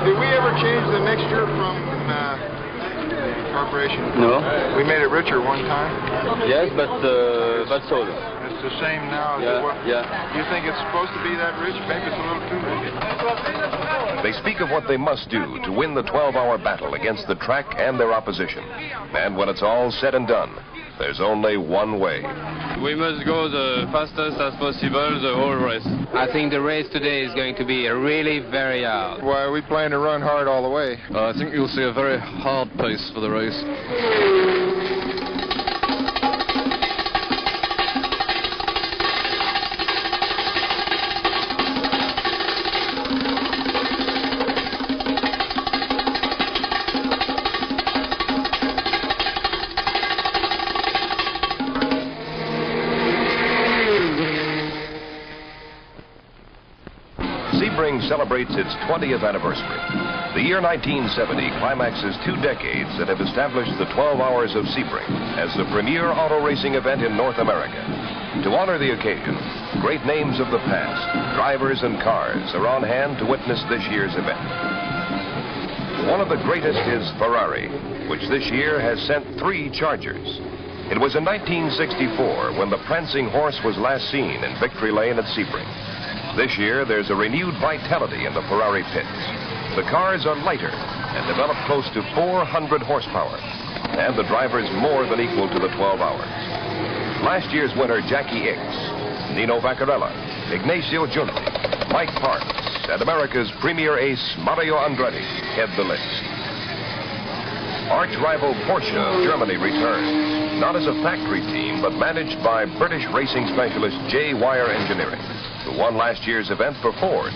Did we ever change the mixture from corporation? No. We made it richer one time? Yes, but that's all. It's the same now as it was? Yeah. You think it's supposed to be that rich? Maybe it's a little too rich. They speak of what they must do to win the 12-hour battle against the track and their opposition. And when it's all said and done, there's only one way. We must go the fastest as possible the whole race. I think the race today is going to be really very hard. Why, we plan to run hard all the way. I think you'll see a very hard pace for the race. Sebring celebrates its 20th anniversary. The year 1970 climaxes 2 decades that have established the 12 Hours of Sebring as the premier auto racing event in North America. To honor the occasion, great names of the past, drivers and cars, are on hand to witness this year's event. One of the greatest is Ferrari, which this year has sent 3 Chargers. It was in 1964 when the prancing horse was last seen in Victory Lane at Sebring. This year, there's a renewed vitality in the Ferrari pits. The cars are lighter and develop close to 400 horsepower, and the drivers more than equal to the 12 hours. Last year's winner, Jackie Ickx, Nino Vaccarella, Ignacio Giunti, Mike Parks, and America's premier ace, Mario Andretti, head the list. Arch rival Porsche of Germany returns, not as a factory team, but managed by British racing specialist J. Wire Engineering, who won last year's event for Ford.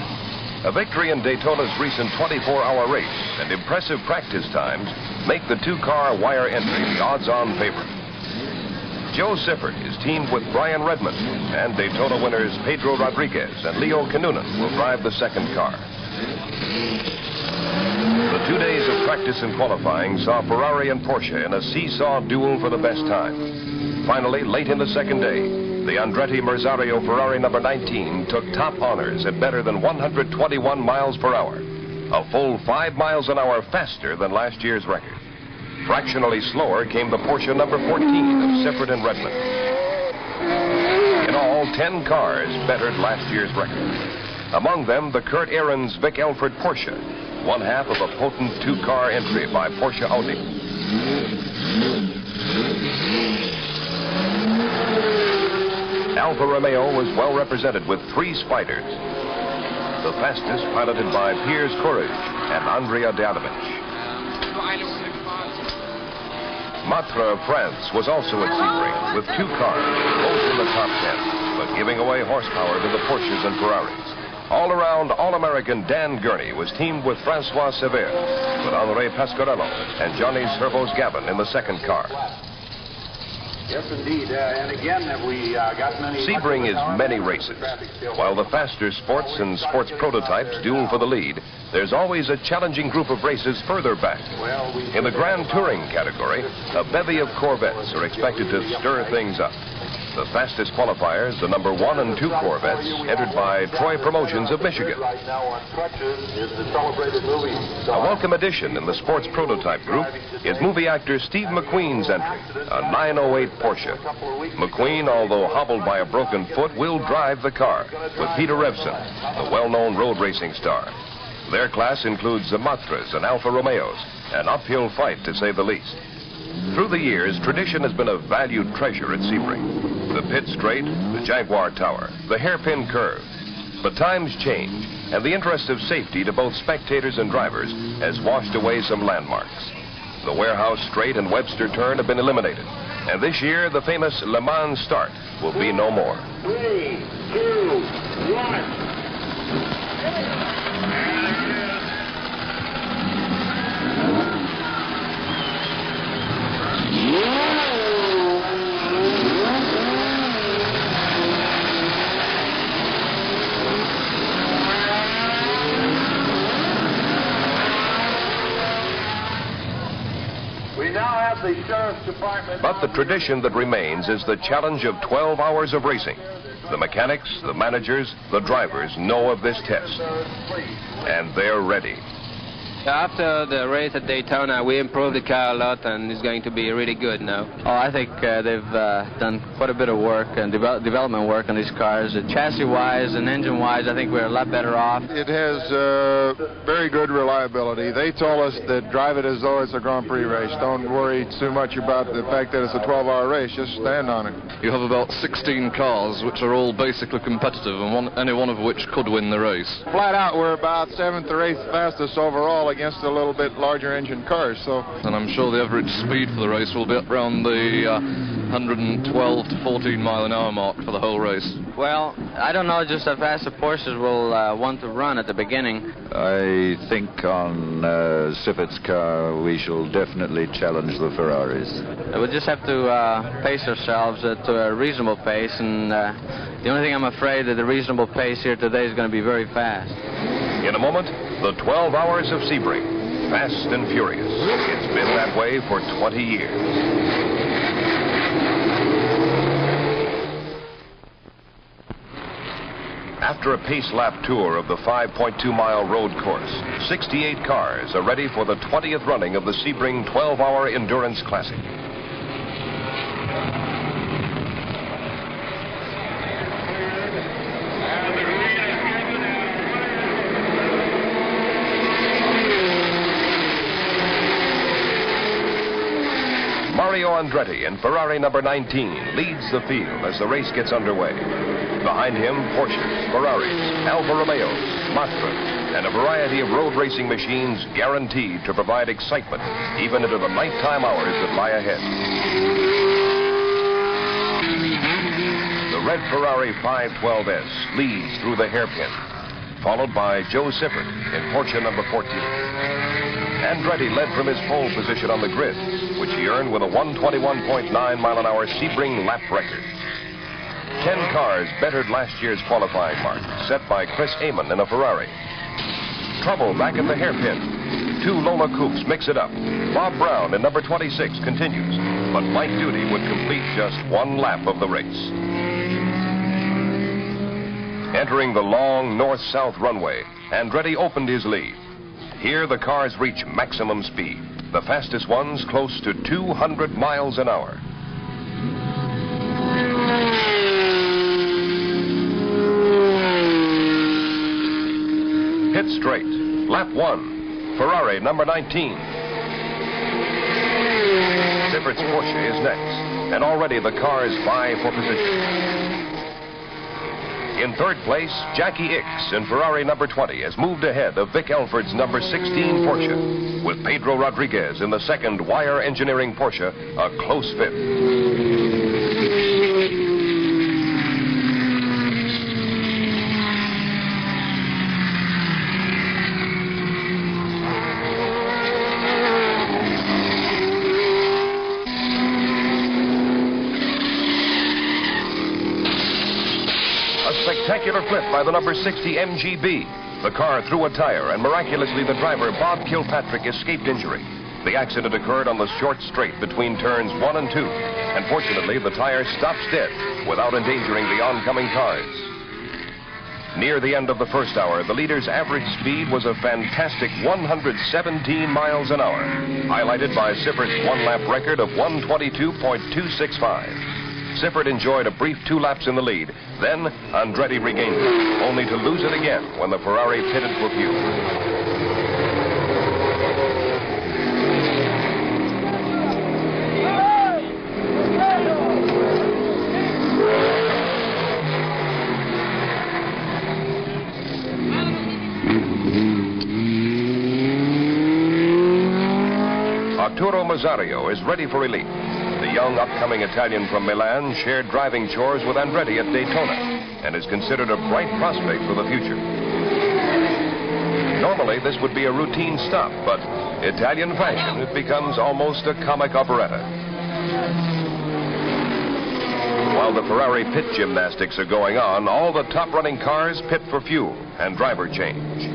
A victory in Daytona's recent 24-hour race and impressive practice times make the 2-car Wire entry the odds-on favorite. Joe Siffert is teamed with Brian Redmond, and Daytona winners Pedro Rodriguez and Leo Kinnunen will drive the 2nd car. The 2 days of practice and qualifying saw Ferrari and Porsche in a seesaw duel for the best time. Finally, late in the 2nd day, the Andretti Merzario Ferrari number 19 took top honors at better than 121 miles per hour, a full 5 miles an hour faster than last year's record. Fractionally slower came the Porsche number 14 of Siffert and Redmond. In all, 10 cars bettered last year's record. Among them, the Kurt Ahrens Vic Elford Porsche, one half of a potent 2-car entry by Porsche Audi. Alfa Romeo was well represented with 3 Spiders, the fastest piloted by Piers Courage and Andrea Deadovich. Matra of France was also at Sebring with 2 cars, both in the top 10, but giving away horsepower to the Porsches and Ferraris. All-around All-American Dan Gurney was teamed with Francois Sever, with André Pasquarello and Johnny Servos Gavin in the 2nd car. Yes, indeed. And again, have we got many... Sebring is many races. While the faster sports and sports prototypes duel for the lead, there's always a challenging group of races further back. In the Grand Touring category, a bevy of Corvettes are expected to stir things up. The fastest qualifiers, the number 1 and 2 Corvettes, entered by Troy Promotions of Michigan. A welcome addition in the sports prototype group is movie actor Steve McQueen's entry, a 908 Porsche. McQueen, although hobbled by a broken foot, will drive the car with Peter Revson, the well-known road racing star. Their class includes the Matras and Alfa Romeos, an uphill fight to say the least. Through the years, tradition has been a valued treasure at Sebring. The pit straight, the Jaguar Tower, the hairpin curve. But times change, and the interest of safety to both spectators and drivers has washed away some landmarks. The Warehouse Straight and Webster Turn have been eliminated, and this year the famous Le Mans start will be no more. 3, 2, 1. But the tradition that remains is the challenge of 12 hours of racing. The mechanics, the managers, the drivers know of this test, and they're ready. After the race at Daytona, we improved the car a lot, and it's going to be really good now. Oh, I think they've done quite a bit of work and development work on these cars. Chassis-wise and engine-wise, I think we're a lot better off. It has very good reliability. They told us that drive it as though it's a Grand Prix race. Don't worry too much about the fact that it's a 12-hour race. Just stand on it. You have about 16 cars, which are all basically competitive, and any one of which could win the race. Flat out, we're about 7th or 8th fastest overall against a little bit larger engine cars. And I'm sure the average speed for the race will be around the 112 to 14 mile an hour mark for the whole race. Well, I don't know just how fast the Porsches will want to run at the beginning. I think on Siffert's car we shall definitely challenge the Ferraris. We'll just have to pace ourselves at a reasonable pace, and the only thing I'm afraid that the reasonable pace here today is going to be very fast. In a moment, the 12 Hours of Sebring. Fast and furious. It's been that way for 20 years. After a pace lap tour of the 5.2-mile road course, 68 cars are ready for the 20th running of the Sebring 12-hour Endurance Classic. Mario Andretti in Ferrari number 19 leads the field as the race gets underway. Behind him, Porsches, Ferraris, Alfa Romeos, Matra, and a variety of road racing machines guaranteed to provide excitement even into the nighttime hours that lie ahead. The red Ferrari 512S leads through the hairpin, followed by Joe Siffert in Porsche number 14. Andretti led from his pole position on the grid, which he earned with a 121.9 mile an hour Sebring lap record. 10 cars bettered last year's qualifying mark, set by Chris Amon in a Ferrari. Trouble back at the hairpin. 2 Lola Coupes mix it up. Bob Brown in number 26 continues, but light duty would complete just 1 lap of the race. Entering the long north-south runway, Andretti opened his lead. Here the cars reach maximum speed, the fastest ones close to 200 miles an hour. Pit straight, lap 1, Ferrari number 19. Siffert's Porsche is next, and already the cars vie for position. In third place, Jackie Ickx in Ferrari number 20 has moved ahead of Vic Elford's number 16 Porsche, with Pedro Rodriguez in the second Wire Engineering Porsche, a close fifth. Spectacular flip by the number 60 MGB. The car threw a tire, and miraculously the driver, Bob Kilpatrick, escaped injury. The accident occurred on the short straight between turns 1 and 2, and fortunately the tire stops dead without endangering the oncoming cars. Near the end of the first hour, the leader's average speed was a fantastic 117 miles an hour, highlighted by Siffert's 1-lap record of 122.265. Siffert enjoyed a brief 2 laps in the lead. Then Andretti regained it, only to lose it again when the Ferrari pitted for fuel. Arturo Mazzario is ready for relief. The young upcoming Italian from Milan shared driving chores with Andretti at Daytona and is considered a bright prospect for the future. Normally, this would be a routine stop, but Italian fashion, it becomes almost a comic operetta. While the Ferrari pit gymnastics are going on, all the top-running cars pit for fuel and driver change.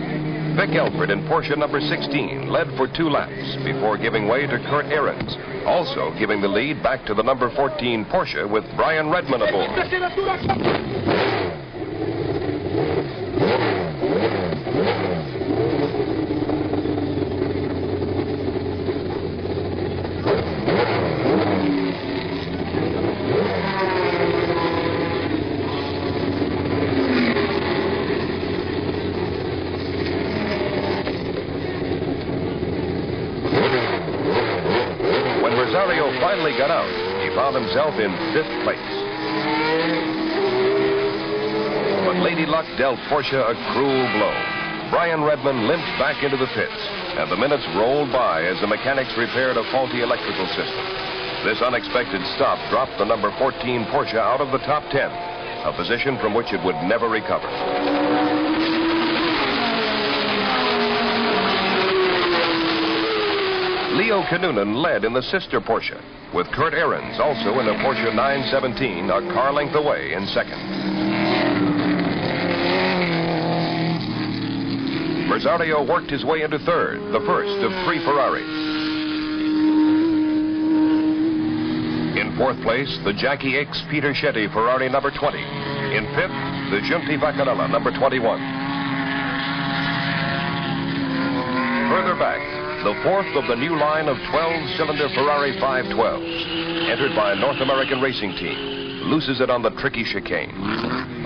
Vic Elford in Porsche number 16 led for 2 laps before giving way to Kurt Ahrens, also giving the lead back to the number 14 Porsche with Brian Redman aboard. finally got out, he found himself in 5th place. But Lady Luck dealt Porsche a cruel blow. Brian Redmond limped back into the pits, and the minutes rolled by as the mechanics repaired a faulty electrical system. This unexpected stop dropped the number 14 Porsche out of the top 10, a position from which it would never recover. Leo Kinnunen led in the sister Porsche, with Kurt Ahrens also in a Porsche 917, a car length away in second. Merzario worked his way into third, the first of 3 Ferraris. In 4th place, the Jackie X Peter Shetty Ferrari number 20. In 5th, the Giunti Vaccarella number 21. Further back, the 4th of the new line of 12-cylinder Ferrari 512s, entered by a North American racing team, loses it on the tricky chicane.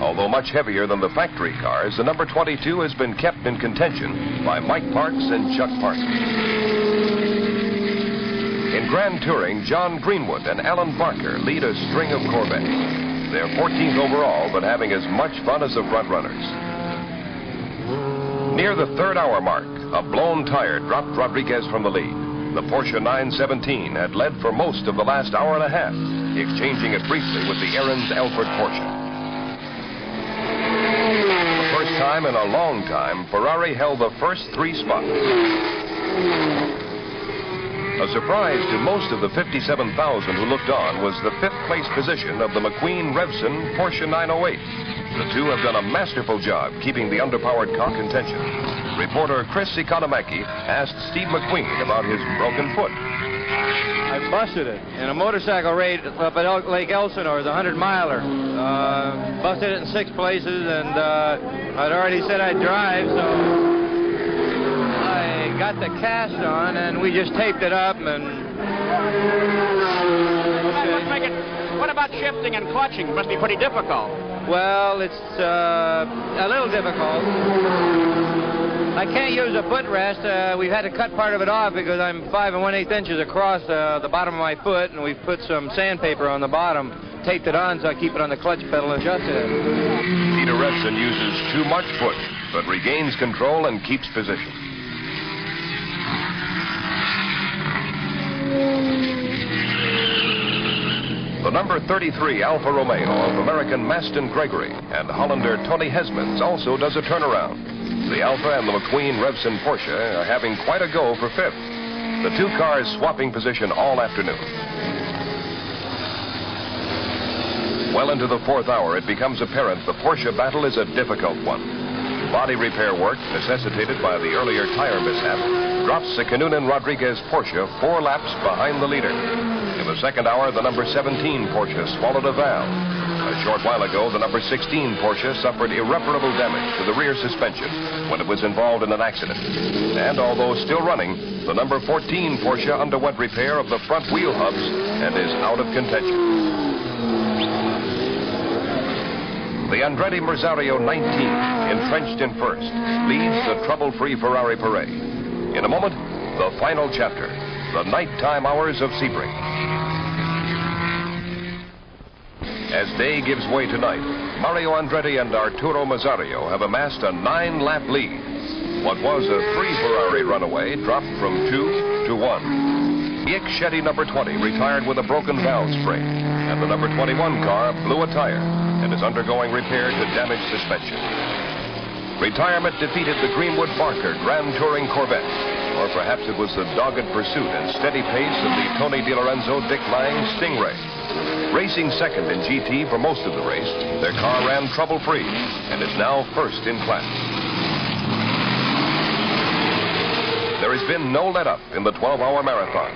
Although much heavier than the factory cars, the number 22 has been kept in contention by Mike Parks and Chuck Parsons. In Grand Touring, John Greenwood and Alan Barker lead a string of Corvettes. They're 14th overall, but having as much fun as the front runners. Near the 3rd hour mark, a blown tire dropped Rodriguez from the lead. The Porsche 917 had led for most of the last hour and a half, exchanging it briefly with the Ahrens Alford Porsche. The first time in a long time, Ferrari held the first 3 spots. A surprise to most of the 57,000 who looked on was the 5th place position of the McQueen Revson Porsche 908. The two have done a masterful job keeping the underpowered car in contention. Reporter Chris Economaki asked Steve McQueen about his broken foot. I busted it in a motorcycle race up at Lake Elsinore, the 100-miler. Busted it in 6 places, and I'd already said I'd drive, so I got the cast on, and we just taped it up, and... Let's make it... What about shifting and clutching? It must be pretty difficult. Well, it's a little difficult. I can't use a footrest. We've had to cut part of it off because I'm 5 1/8 inches across the bottom of my foot, and we've put some sandpaper on the bottom, taped it on so I keep it on the clutch pedal and adjusted it. Peter Revson uses too much foot, but regains control and keeps position. The number 33 Alfa Romeo of American Maston Gregory and Hollander Tony Hesmans also does a turnaround. The Alfa and the McQueen Revson Porsche are having quite a go for 5th. The 2 cars swapping position all afternoon. Well into the 4th hour, it becomes apparent the Porsche battle is a difficult one. Body repair work, necessitated by the earlier tire mishap, drops the Kinnunen-Rodriguez Porsche 4 laps behind the leader. In the 2nd hour, the number 17 Porsche swallowed a valve. A short while ago, the number 16 Porsche suffered irreparable damage to the rear suspension when it was involved in an accident. And although still running, the number 14 Porsche underwent repair of the front wheel hubs and is out of contention. The Andretti Merzario 19, entrenched in 1st, leads the trouble-free Ferrari parade. In a moment, the final chapter, the nighttime hours of Sebring. As day gives way to night, Mario Andretti and Arturo Merzario have amassed a 9-lap lead. What was a 3 Ferrari runaway dropped from 2 to 1. The Shetty number 20 retired with a broken valve spring, and the number 21 car blew a tire and is undergoing repair to damaged suspension. Retirement defeated the Greenwood Barker Grand Touring Corvette, or perhaps it was the dogged pursuit and steady pace of the Tony DiLorenzo Dick Lang Stingray. Racing second in GT for most of the race, their car ran trouble-free and is now 1st in class. There has been no let-up in the 12-hour marathon.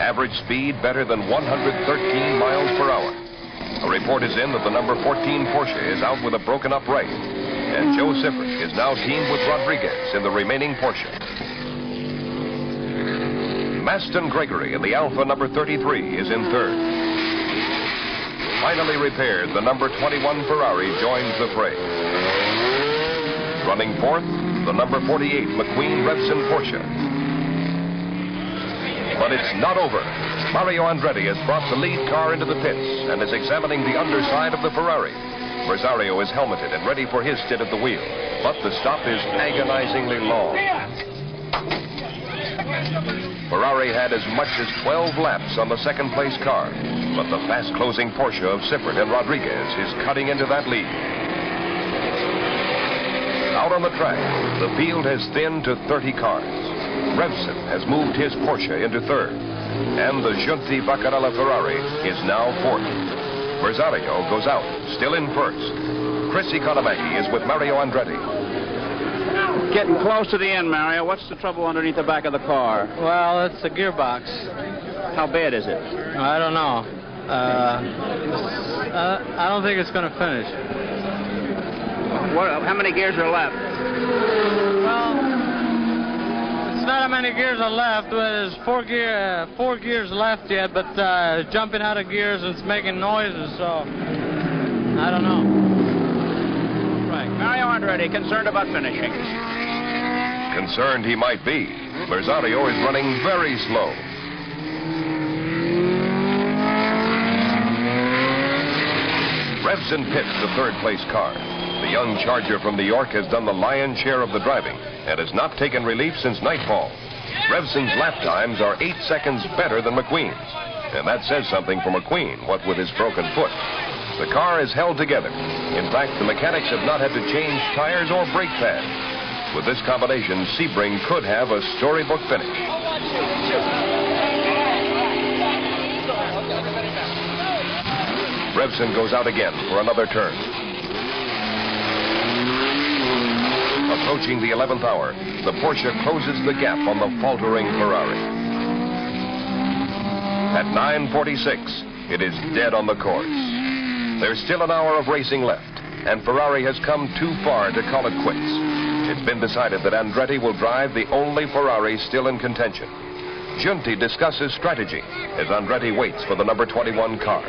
Average speed better than 113 miles per hour. A report is in that the number 14 Porsche is out with a broken-up right, and Joe Siffert is now teamed with Rodriguez in the remaining Porsche. Maston Gregory in the Alfa number 33 is in 3rd. Finally repaired, the number 21 Ferrari joins the fray. Running 4th, the number 48 McQueen Revson Porsche. But it's not over. Mario Andretti has brought the lead car into the pits and is examining the underside of the Ferrari. Rosario is helmeted and ready for his stint at the wheel, but the stop is agonizingly long. Ferrari had as much as 12 laps on the second-place car, but the fast-closing Porsche of Sebring and Rodriguez is cutting into that lead. Out on the track, the field has thinned to 30 cars. Revson has moved his Porsche into third, and the Giunti Vaccarella Ferrari is now fourth. Rosario goes out, still in first. Chris Economaki is with Mario Andretti. Getting close to the end, Mario. What's the trouble underneath the back of the car? Well, it's the gearbox. How bad is it? I don't know. I don't think it's going to finish. How many gears are left? Well, it's not how many gears are left. There's four gears left yet, but jumping out of gears and it's making noises, so I don't know. Right. Mario Andretti, concerned about finishing. Concerned he might be. Rosario is running very slow. Revson pits the third-place car. The young Charger from New York has done the lion's share of the driving and has not taken relief since nightfall. Revson's lap times are 8 seconds better than McQueen's, and that says something for McQueen, what with his broken foot. The car is held together. In fact, the mechanics have not had to change tires or brake pads. With this combination, Sebring could have a storybook finish. Revson goes out again for another turn. Approaching the 11th hour, the Porsche closes the gap on the faltering Ferrari. At 9:46, it is dead on the course. There's still an hour of racing left, and Ferrari has come too far to call it quits. It's been decided that Andretti will drive the only Ferrari still in contention. Giunti discusses strategy as Andretti waits for the number 21 car.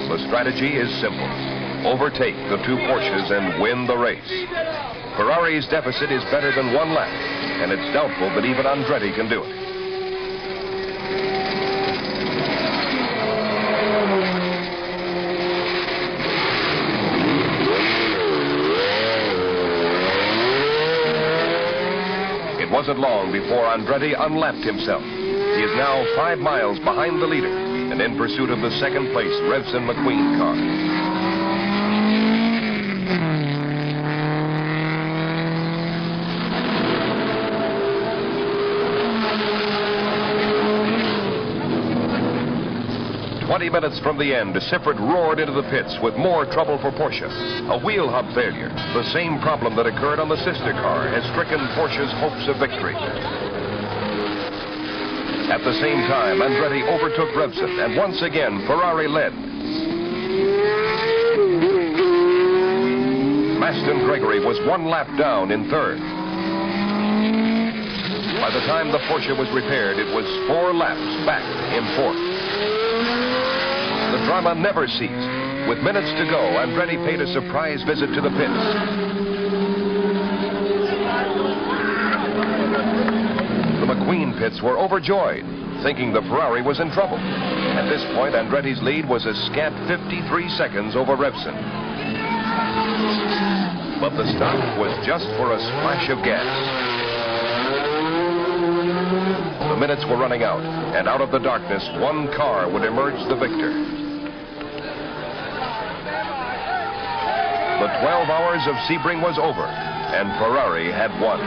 The strategy is simple. Overtake the two Porsches and win the race. Ferrari's deficit is better than 1 lap, and it's doubtful that even Andretti can do it. It wasn't long before Andretti unlapped himself. He is now 5 miles behind the leader and in pursuit of the second-place Revson McQueen car. Minutes from the end, Siffert roared into the pits with more trouble for Porsche. A wheel hub failure, the same problem that occurred on the sister car, has stricken Porsche's hopes of victory. At the same time, Andretti overtook Revson, and once again, Ferrari led. Maston Gregory was 1 lap down in third. By the time the Porsche was repaired, it was 4 laps back in fourth. The drama never ceased. With minutes to go, Andretti paid a surprise visit to the pits. The McQueen pits were overjoyed, thinking the Ferrari was in trouble. At this point, Andretti's lead was a scant 53 seconds over Revson. But the stop was just for a splash of gas. The minutes were running out, and out of the darkness, 1 car would emerge the victor. The 12 hours of Sebring was over, and Ferrari had won.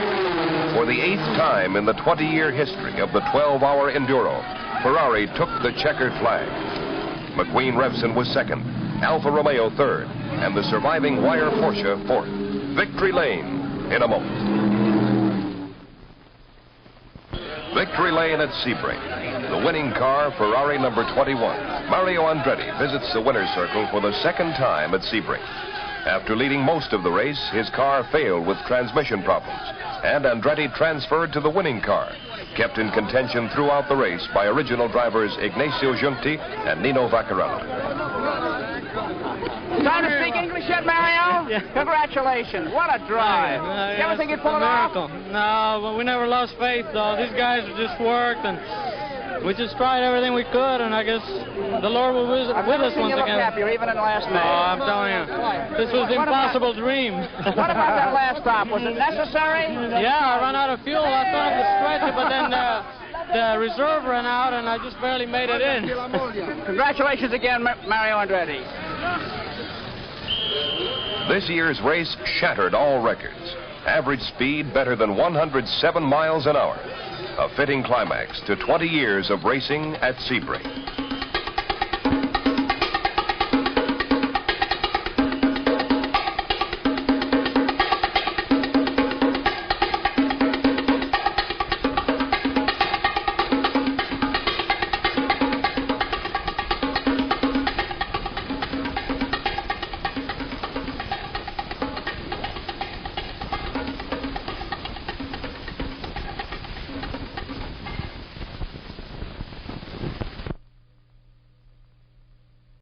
For the 8th time in the 20-year history of the 12-hour Enduro, Ferrari took the checkered flag. McQueen Revson was second, Alfa Romeo third, and the surviving wire Porsche fourth. Victory Lane in a moment. Victory Lane at Sebring. The winning car, Ferrari number 21. Mario Andretti visits the winner's circle for the 2nd time at Sebring. After leading most of the race, his car failed with transmission problems, and Andretti transferred to the winning car, kept in contention throughout the race by original drivers Ignacio Giunti and Nino Vaccarello. Time to speak English yet, Mario? Yeah. Congratulations. What a drive. You ever think you'd pull it off? No, but we never lost faith, though. These guys just worked, and we just tried everything we could, and I guess the Lord was with us once again. Happier, even in last Oh, May. I'm telling you, this was the impossible dream. What about that last stop? Was it necessary? Yeah, I ran out of fuel. I thought to stretch it, but then the reserve ran out, and I just barely made it in. Congratulations again, Mario Andretti. This year's race shattered all records. Average speed better than 107 miles an hour. A fitting climax to 20 years of racing at Sebring.